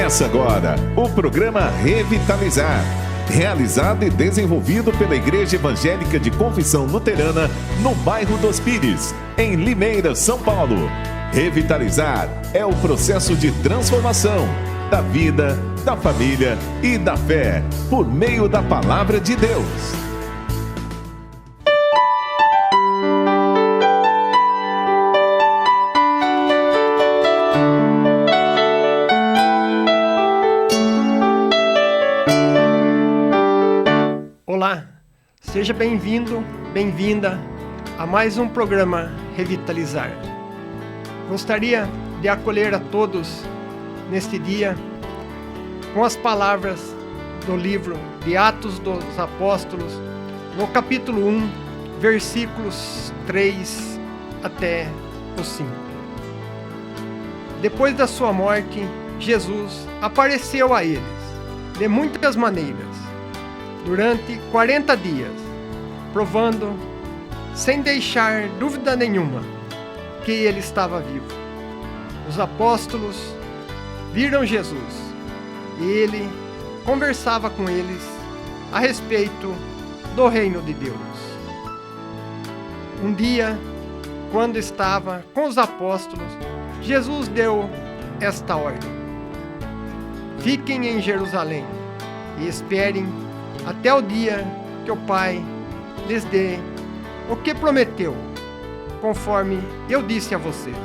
Começa agora o programa Revitalizar, realizado e desenvolvido pela Igreja Evangélica de Confissão Luterana no bairro dos Pires, em Limeira, São Paulo. Revitalizar é o processo de transformação da vida, da família e da fé, por meio da Palavra de Deus. Olá, seja bem-vindo, bem-vinda a mais um programa Revitalizar. Gostaria de acolher a todos neste dia com as palavras do livro de Atos dos Apóstolos, no capítulo 1, versículos 3 até o 5. Depois da sua morte, Jesus apareceu a eles de muitas maneiras, durante 40 dias, provando, sem deixar dúvida nenhuma, que ele estava vivo. Os apóstolos viram Jesus e ele conversava com eles a respeito do reino de Deus. Um dia, quando estava com os apóstolos, Jesus deu esta ordem: fiquem em Jerusalém e esperem até o dia que o Pai lhes dê o que prometeu, conforme eu disse a vocês.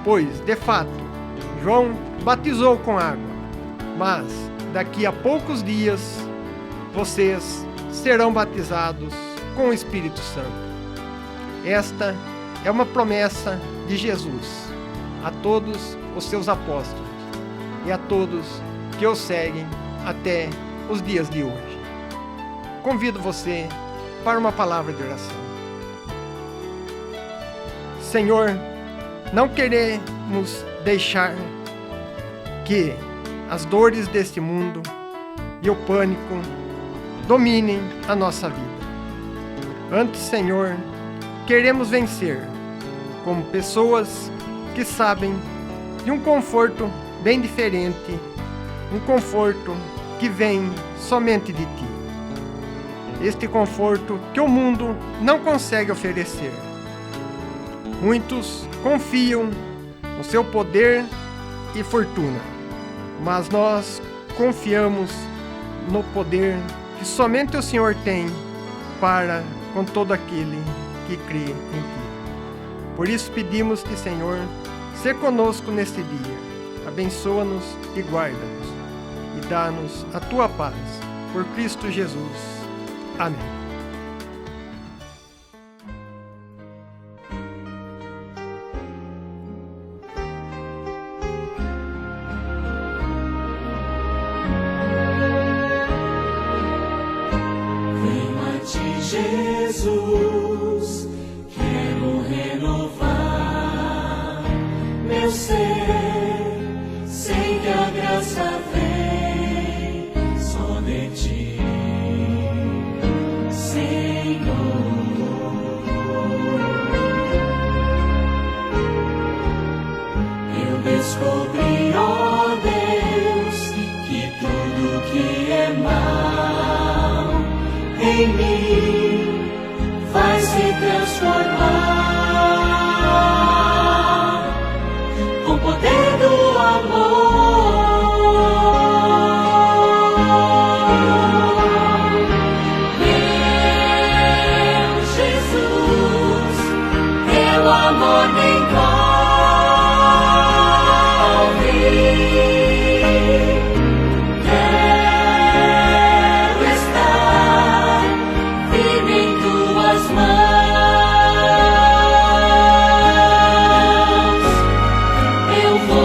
Pois, de fato, João batizou com água, mas daqui a poucos dias vocês serão batizados com o Espírito Santo. Esta é uma promessa de Jesus a todos os seus apóstolos e a todos que o seguem até os dias de hoje. Convido você para uma palavra de oração. Senhor, não queremos deixar que as dores deste mundo e o pânico dominem a nossa vida. Antes, Senhor, queremos vencer como pessoas que sabem de um conforto bem diferente, um conforto que vem somente de Ti. Este conforto que o mundo não consegue oferecer. Muitos confiam no seu poder e fortuna, mas nós confiamos no poder que somente o Senhor tem para com todo aquele que crê em Ti. Por isso pedimos-te, Senhor, ser conosco neste dia. Abençoa-nos e guarda-nos e dá-nos a Tua paz. Por Cristo Jesus. Amém. Venho a Ti, Jesus, quero renovar meu ser, sei que a graça vem só de Ti. Descobri, ó Deus, que tudo que é mal em mim vai se transformar com o poder do amor. Meu Jesus, teu amor me envolve. Quero estar firme em Tuas mãos. Eu vou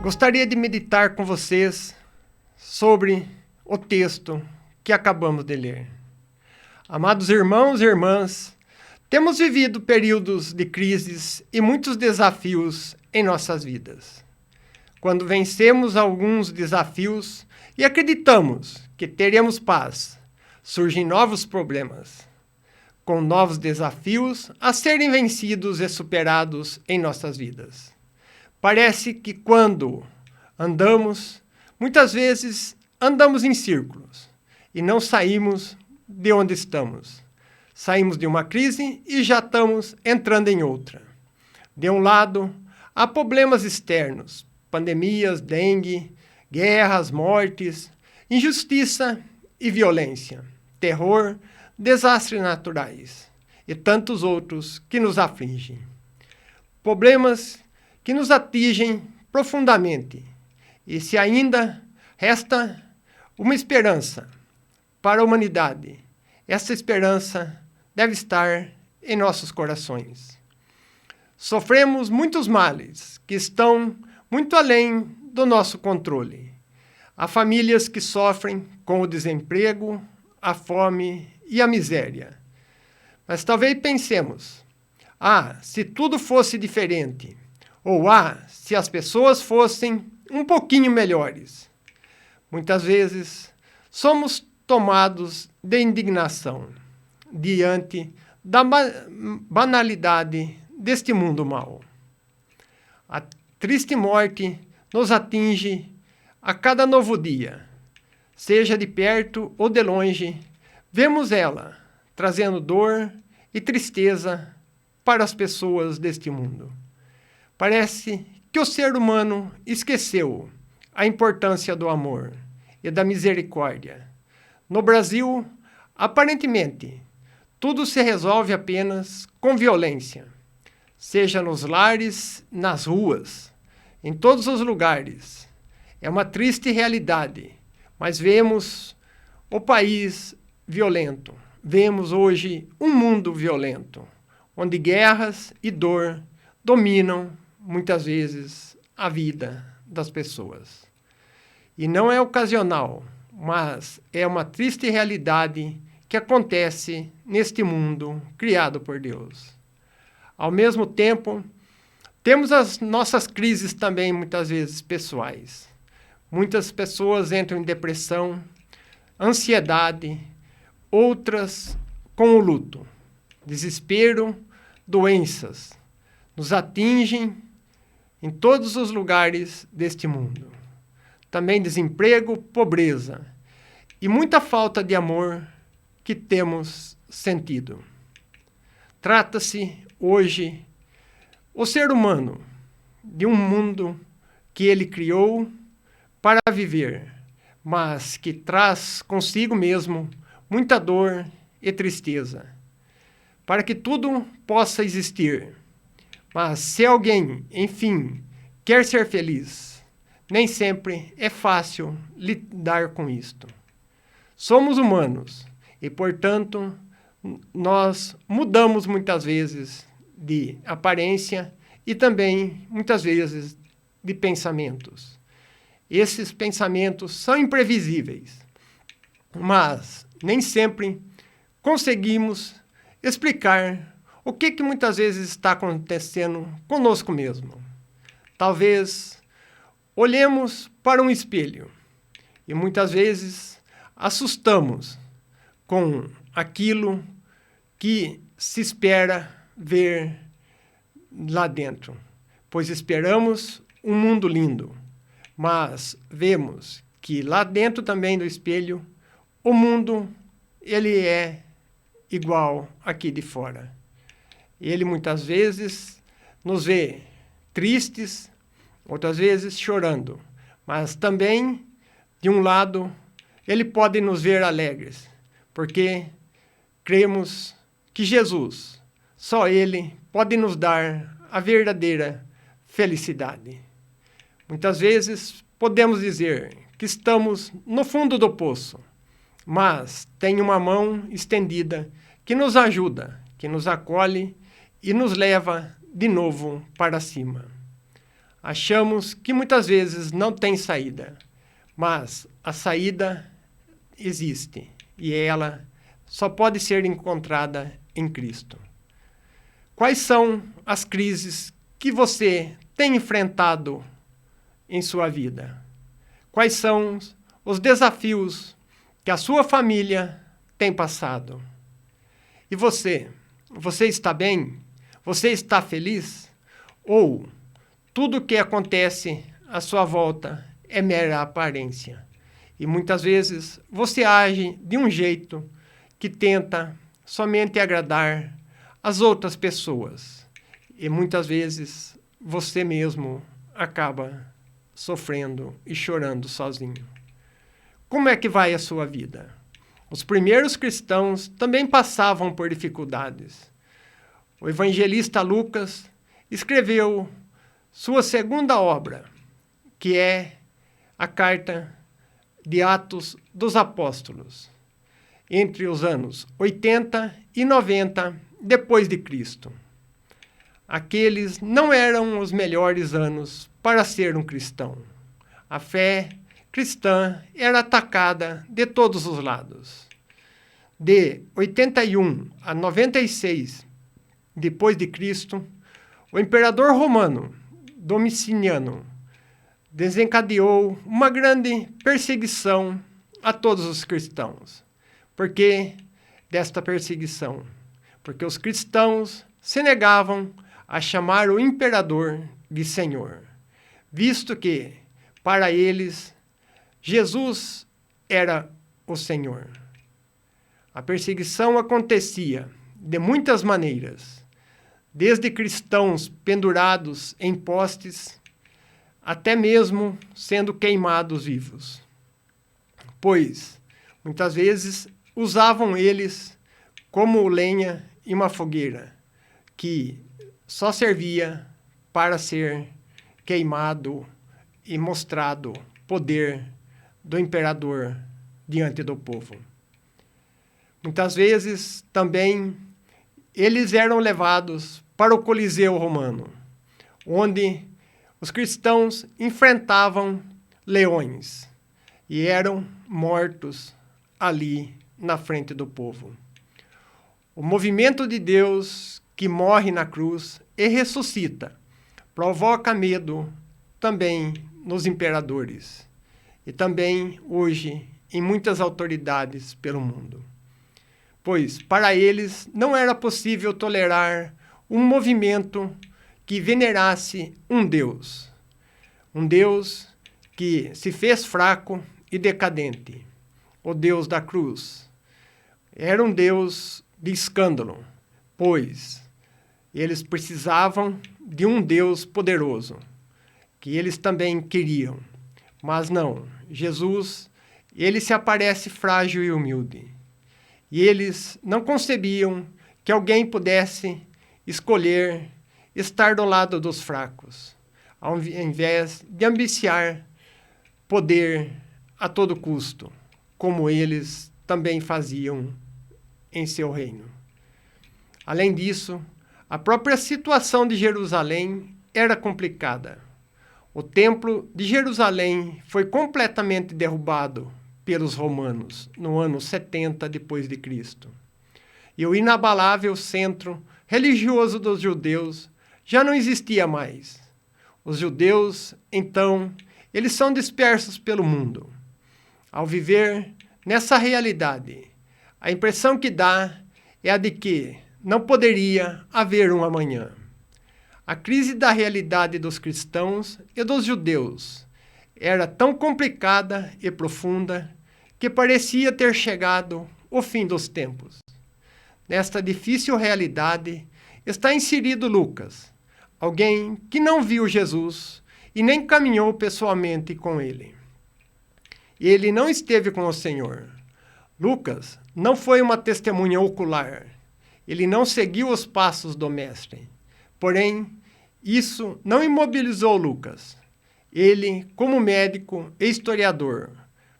Gostaria de meditar com vocês sobre o texto que acabamos de ler. Amados irmãos e irmãs, temos vivido períodos de crises e muitos desafios em nossas vidas. Quando vencemos alguns desafios e acreditamos que teremos paz, surgem novos problemas, com novos desafios a serem vencidos e superados em nossas vidas. Parece que quando andamos, muitas vezes andamos em círculos e não saímos de onde estamos. Saímos de uma crise e já estamos entrando em outra. De um lado, há problemas externos, pandemias, dengue, guerras, mortes, injustiça e violência, terror, desastres naturais e tantos outros que nos afligem. Problemas que nos atingem profundamente. E se ainda resta uma esperança para a humanidade, essa esperança deve estar em nossos corações. Sofremos muitos males que estão muito além do nosso controle. Há famílias que sofrem com o desemprego, a fome e a miséria. Mas talvez pensemos, se tudo fosse diferente, ou se as pessoas fossem um pouquinho melhores. Muitas vezes somos tomados de indignação diante da banalidade deste mundo mau. A triste morte nos atinge a cada novo dia, seja de perto ou de longe, vemos ela trazendo dor e tristeza para as pessoas deste mundo. Parece que o ser humano esqueceu a importância do amor e da misericórdia. No Brasil, aparentemente, tudo se resolve apenas com violência, seja nos lares, nas ruas, em todos os lugares. É uma triste realidade, mas vemos o país violento. Vemos hoje um mundo violento, onde guerras e dor dominam, muitas vezes, a vida das pessoas. E não é ocasional, mas é uma triste realidade que acontece neste mundo criado por Deus. Ao mesmo tempo, temos as nossas crises também, muitas vezes, pessoais. Muitas pessoas entram em depressão, ansiedade, outras com o luto, desespero, doenças, nos atingem em todos os lugares deste mundo. Também desemprego, pobreza e muita falta de amor que temos sentido. Trata-se hoje o ser humano de um mundo que ele criou para viver, mas que traz consigo mesmo muita dor e tristeza, para que tudo possa existir. Mas se alguém, enfim, quer ser feliz, nem sempre é fácil lidar com isto. Somos humanos e, portanto, nós mudamos muitas vezes de aparência e também, muitas vezes, de pensamentos. Esses pensamentos são imprevisíveis, mas nem sempre conseguimos explicar o que muitas vezes está acontecendo conosco mesmo. Talvez olhemos para um espelho e muitas vezes assustamos com aquilo que se espera ver lá dentro, pois esperamos um mundo lindo, mas vemos que lá dentro também do espelho o mundo ele é igual aqui de fora. Ele muitas vezes nos vê tristes, outras vezes chorando, mas também, de um lado, ele pode nos ver alegres, porque cremos que Jesus, só Ele, pode nos dar a verdadeira felicidade. Muitas vezes podemos dizer que estamos no fundo do poço, mas tem uma mão estendida que nos ajuda, que nos acolhe e nos leva de novo para cima. Achamos que muitas vezes não tem saída, mas a saída existe e ela só pode ser encontrada em Cristo. Quais são as crises que você tem enfrentado em sua vida? Quais são os desafios que a sua família tem passado? E você? Você está bem? Você está feliz? Ou tudo o que acontece à sua volta é mera aparência? E muitas vezes você age de um jeito que tenta somente agradar as outras pessoas. E muitas vezes você mesmo acaba sofrendo e chorando sozinho. Como é que vai a sua vida? Os primeiros cristãos também passavam por dificuldades. O evangelista Lucas escreveu sua segunda obra, que é a carta de Atos dos Apóstolos, entre os anos 80 e 90 depois de Cristo. Aqueles não eram os melhores anos para ser um cristão. A fé cristã era atacada de todos os lados. De 81 a 96 depois de Cristo, o imperador romano Domiciano desencadeou uma grande perseguição a todos os cristãos. Por que desta perseguição? Porque os cristãos se negavam a chamar o imperador de Senhor, visto que, para eles, Jesus era o Senhor. A perseguição acontecia de muitas maneiras, desde cristãos pendurados em postes, até mesmo sendo queimados vivos. Pois, muitas vezes, usavam eles como lenha em uma fogueira, que só servia para ser queimado e mostrado poder do imperador diante do povo. Muitas vezes também eles eram levados para o Coliseu Romano, onde os cristãos enfrentavam leões e eram mortos ali na frente do povo. O movimento de Deus que morre na cruz e ressuscita provoca medo também nos imperadores e também hoje em muitas autoridades pelo mundo. Pois para eles não era possível tolerar um movimento que venerasse um Deus que se fez fraco e decadente, o Deus da cruz. Era um Deus de escândalo, pois eles precisavam de um Deus poderoso, que eles também queriam. Mas não, Jesus, ele se aparece frágil e humilde. E eles não concebiam que alguém pudesse escolher estar do lado dos fracos, ao invés de ambiciar poder a todo custo, como eles também faziam em seu reino. Além disso, a própria situação de Jerusalém era complicada. O templo de Jerusalém foi completamente derrubado pelos romanos no ano 70 depois de Cristo. E o inabalável centro religioso dos judeus já não existia mais. Os judeus, então, eles são dispersos pelo mundo. Ao viver nessa realidade, a impressão que dá é a de que não poderia haver um amanhã. A crise da realidade dos cristãos e dos judeus era tão complicada e profunda que parecia ter chegado o fim dos tempos. Nesta difícil realidade está inserido Lucas, alguém que não viu Jesus e nem caminhou pessoalmente com ele. Ele não esteve com o Senhor. Lucas não foi uma testemunha ocular. Ele não seguiu os passos do Mestre. Porém, isso não imobilizou Lucas. Ele, como médico e historiador,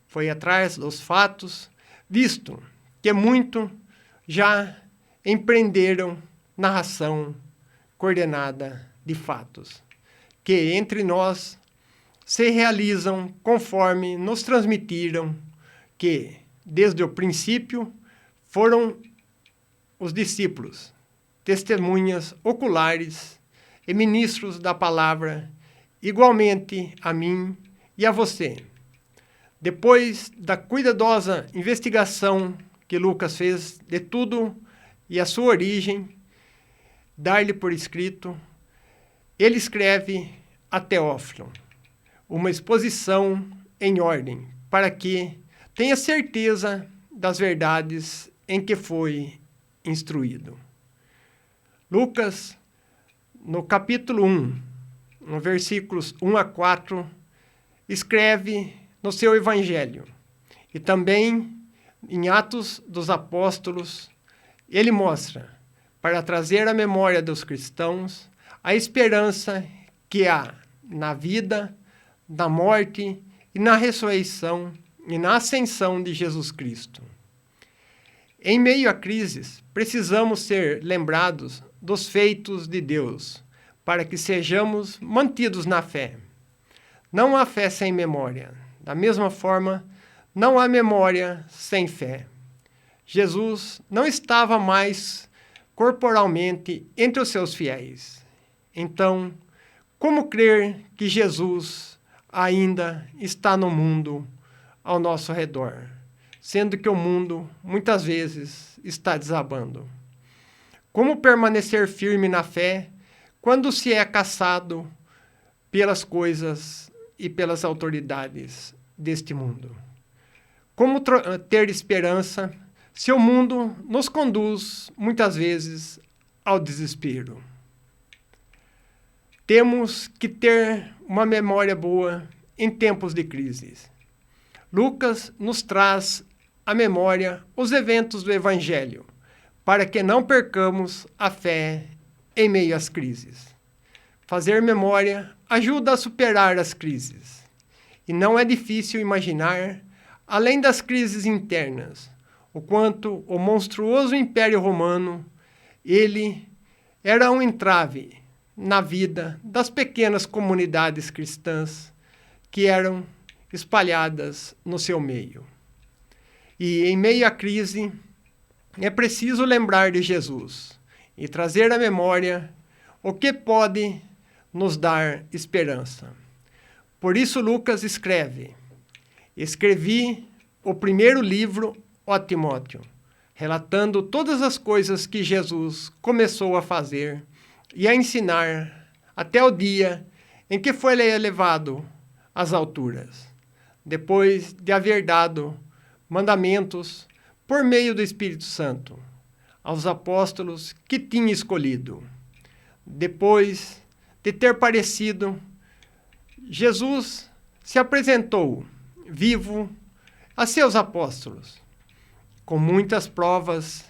foi atrás dos fatos, visto que muito já empreenderam narração coordenada de fatos, que entre nós se realizam conforme nos transmitiram que, desde o princípio, foram os discípulos, testemunhas oculares e ministros da palavra, igualmente a mim e a você. Depois da cuidadosa investigação que Lucas fez de tudo e a sua origem, dar-lhe por escrito, ele escreve a Teófilo uma exposição em ordem, para que tenha certeza das verdades em que foi instruído. Lucas, no capítulo 1, no versículos 1 a 4, escreve no seu evangelho. E também em Atos dos Apóstolos, ele mostra, para trazer à memória dos cristãos, a esperança que há na vida, na morte e na ressurreição e na ascensão de Jesus Cristo. Em meio a crises, precisamos ser lembrados dos feitos de Deus, para que sejamos mantidos na fé. Não há fé sem memória. Da mesma forma, não há memória sem fé. Jesus não estava mais corporalmente entre os seus fiéis. Então, como crer que Jesus ainda está no mundo ao nosso redor, sendo que o mundo, muitas vezes, está desabando? Como permanecer firme na fé quando se é caçado pelas coisas e pelas autoridades deste mundo? Como ter esperança se o mundo nos conduz, muitas vezes, ao desespero? Temos que ter uma memória boa em tempos de crise. Lucas nos traz à memória os eventos do Evangelho, para que não percamos a fé em meio às crises. Fazer memória ajuda a superar as crises. E não é difícil imaginar, além das crises internas, o quanto o monstruoso Império Romano, ele era um entrave na vida das pequenas comunidades cristãs que eram espalhadas no seu meio. E em meio à crise, é preciso lembrar de Jesus e trazer à memória o que pode nos dar esperança. Por isso Lucas escreve: escrevi o primeiro livro a Timóteo, relatando todas as coisas que Jesus começou a fazer e a ensinar até o dia em que foi elevado às alturas, depois de haver dado mandamentos por meio do Espírito Santo aos apóstolos que tinha escolhido. Depois de ter parecido, Jesus se apresentou vivo a seus apóstolos, com muitas provas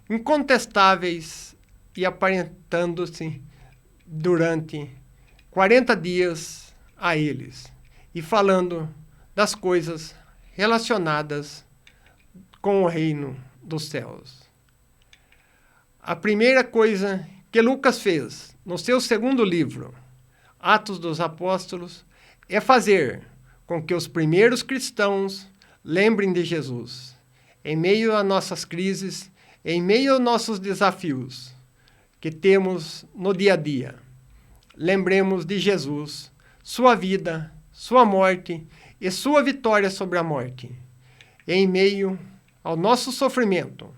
incontestáveis e aparentando-se durante 40 dias a eles e falando das coisas relacionadas com o reino dos céus. A primeira coisa que Lucas fez no seu segundo livro, Atos dos Apóstolos, é fazer com que os primeiros cristãos lembrem de Jesus, em meio a nossas crises, em meio aos nossos desafios que temos no dia a dia. Lembremos de Jesus, sua vida, sua morte e sua vitória sobre a morte. Em meio ao nosso sofrimento,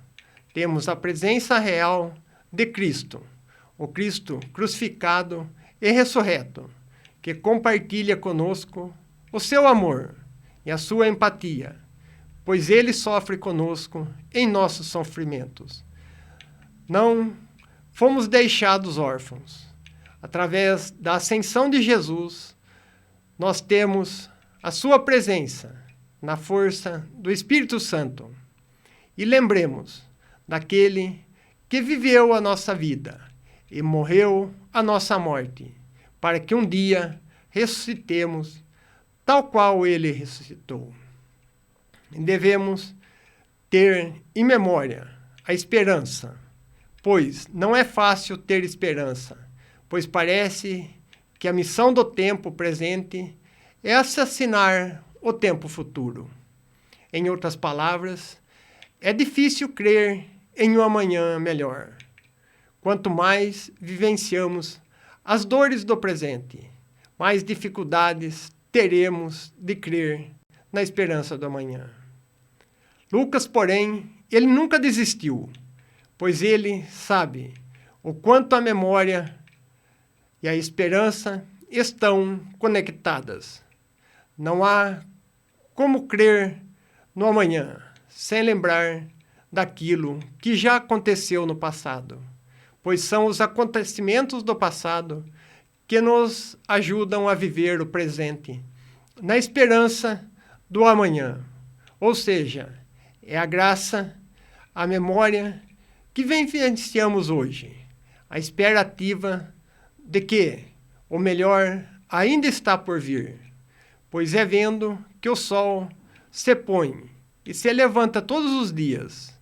temos a presença real de Cristo, o Cristo crucificado e ressurreto, que compartilha conosco o seu amor e a sua empatia, pois ele sofre conosco em nossos sofrimentos. Não fomos deixados órfãos. Através da ascensão de Jesus, nós temos a sua presença na força do Espírito Santo. E lembremos daquele que viveu a nossa vida e morreu a nossa morte, para que um dia ressuscitemos tal qual ele ressuscitou. E devemos ter em memória a esperança, pois não é fácil ter esperança, pois parece que a missão do tempo presente é assassinar o tempo futuro. Em outras palavras, é difícil crer em um amanhã melhor. Quanto mais vivenciamos as dores do presente, mais dificuldades teremos de crer na esperança do amanhã. Lucas, porém, ele nunca desistiu, pois ele sabe o quanto a memória e a esperança estão conectadas. Não há como crer no amanhã sem lembrar daquilo que já aconteceu no passado, pois são os acontecimentos do passado que nos ajudam a viver o presente, na esperança do amanhã. Ou seja, é a graça, a memória que vivenciamos hoje, a espera ativa de que o melhor ainda está por vir, pois é vendo que o sol se põe e se levanta todos os dias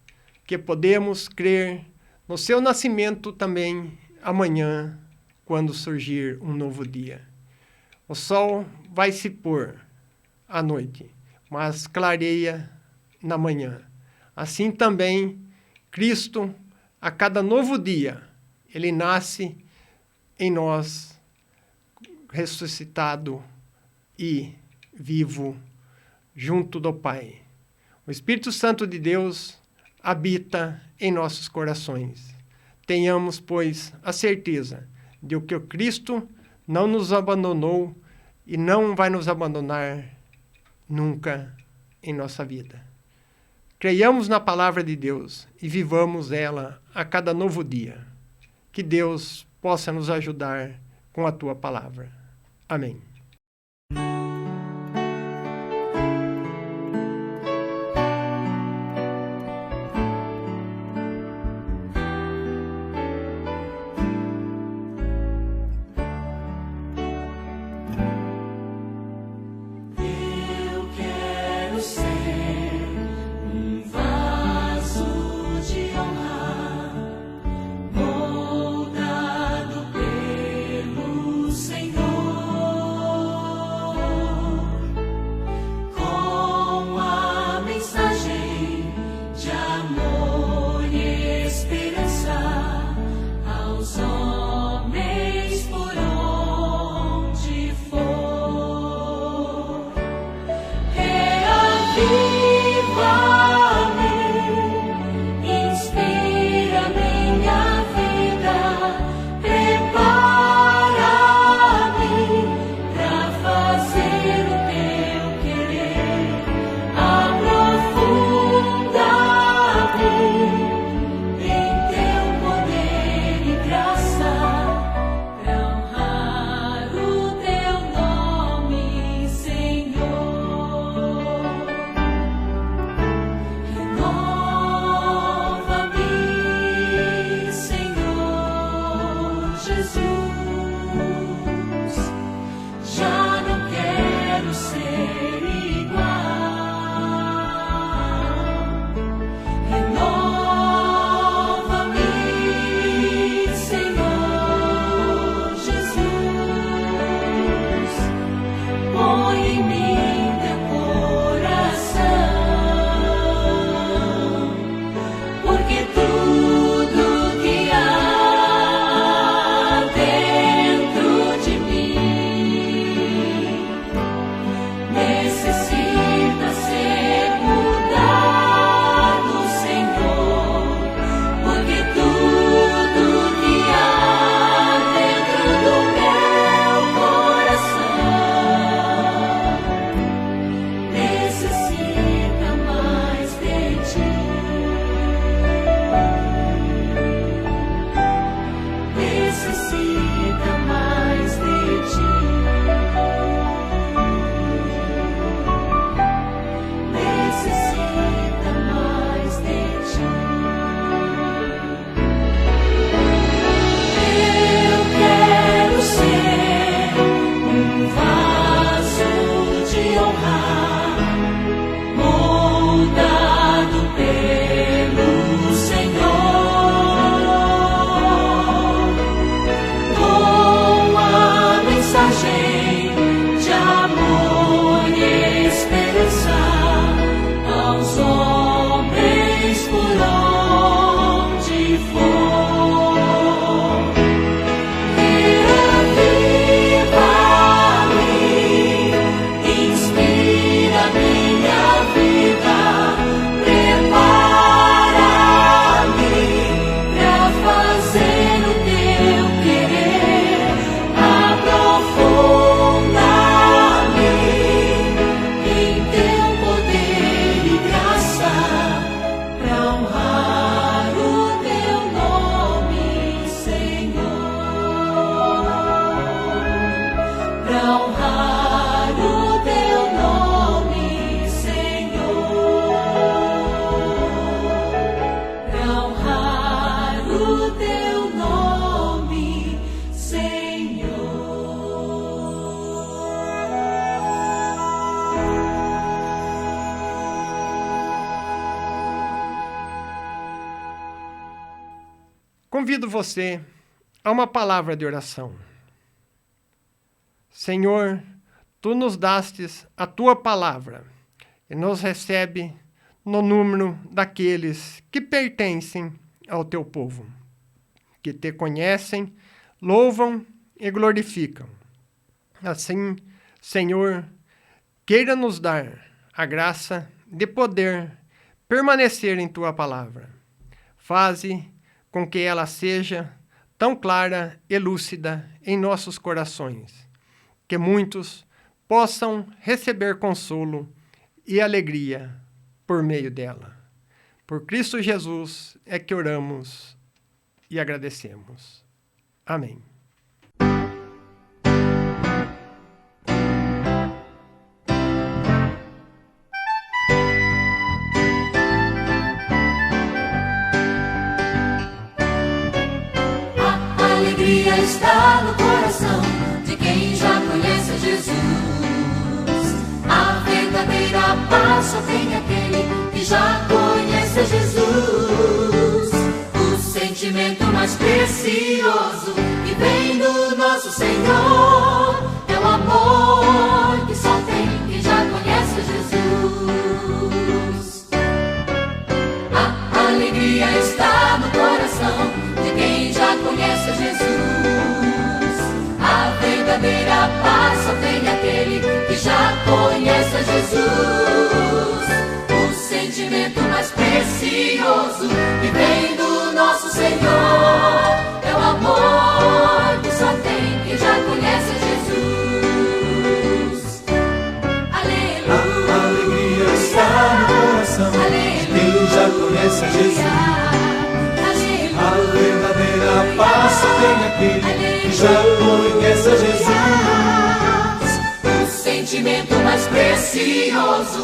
que podemos crer no seu nascimento também amanhã, quando surgir um novo dia. O sol vai se pôr à noite, mas clareia na manhã. Assim também, Cristo, a cada novo dia, ele nasce em nós, ressuscitado e vivo junto do Pai. O Espírito Santo de Deus habita em nossos corações. Tenhamos, pois, a certeza de que o Cristo não nos abandonou e não vai nos abandonar nunca em nossa vida. Creiamos na palavra de Deus e vivamos ela a cada novo dia. Que Deus possa nos ajudar com a tua palavra. Amém. Moldado pelo Senhor. os homens por onde for. Reaviva-me, inspira minha vida, prepara-me pra fazer o teu querer, aprofunda-me em teu poder e graça, pra honrar o teu nome, Senhor, pra honrar o teu nome, Senhor, pra honrar o teu nome, Senhor. Convido você a uma palavra de oração. Senhor, Tu nos dastes a Tua palavra e nos recebe no número daqueles que pertencem ao Teu povo, que Te conhecem, louvam e glorificam. Assim, Senhor, queira nos dar a graça de poder permanecer em Tua palavra. Faze com que ela seja tão clara e lúcida em nossos corações, que muitos possam receber consolo e alegria por meio dela. Por Cristo Jesus é que oramos e agradecemos. Amém. A alegria está no coração de quem já conhece Jesus. A verdadeira paz só tem aquele que já conhece Jesus. O sentimento mais precioso que vem do nosso Senhor é o amor que só tem quem já conhece Jesus. A alegria está no coração de quem já conhece Jesus. A verdadeira paz só tem aquele que já conhece Jesus. O sentimento mais precioso que vem do nosso Senhor é o amor que só tem quem já conhece Jesus. Aleluia. A alegria está no coração de quem já conhece a Jesus. A verdadeira paz só tem aquele que já conhece a Jesus. O sentimento mais precioso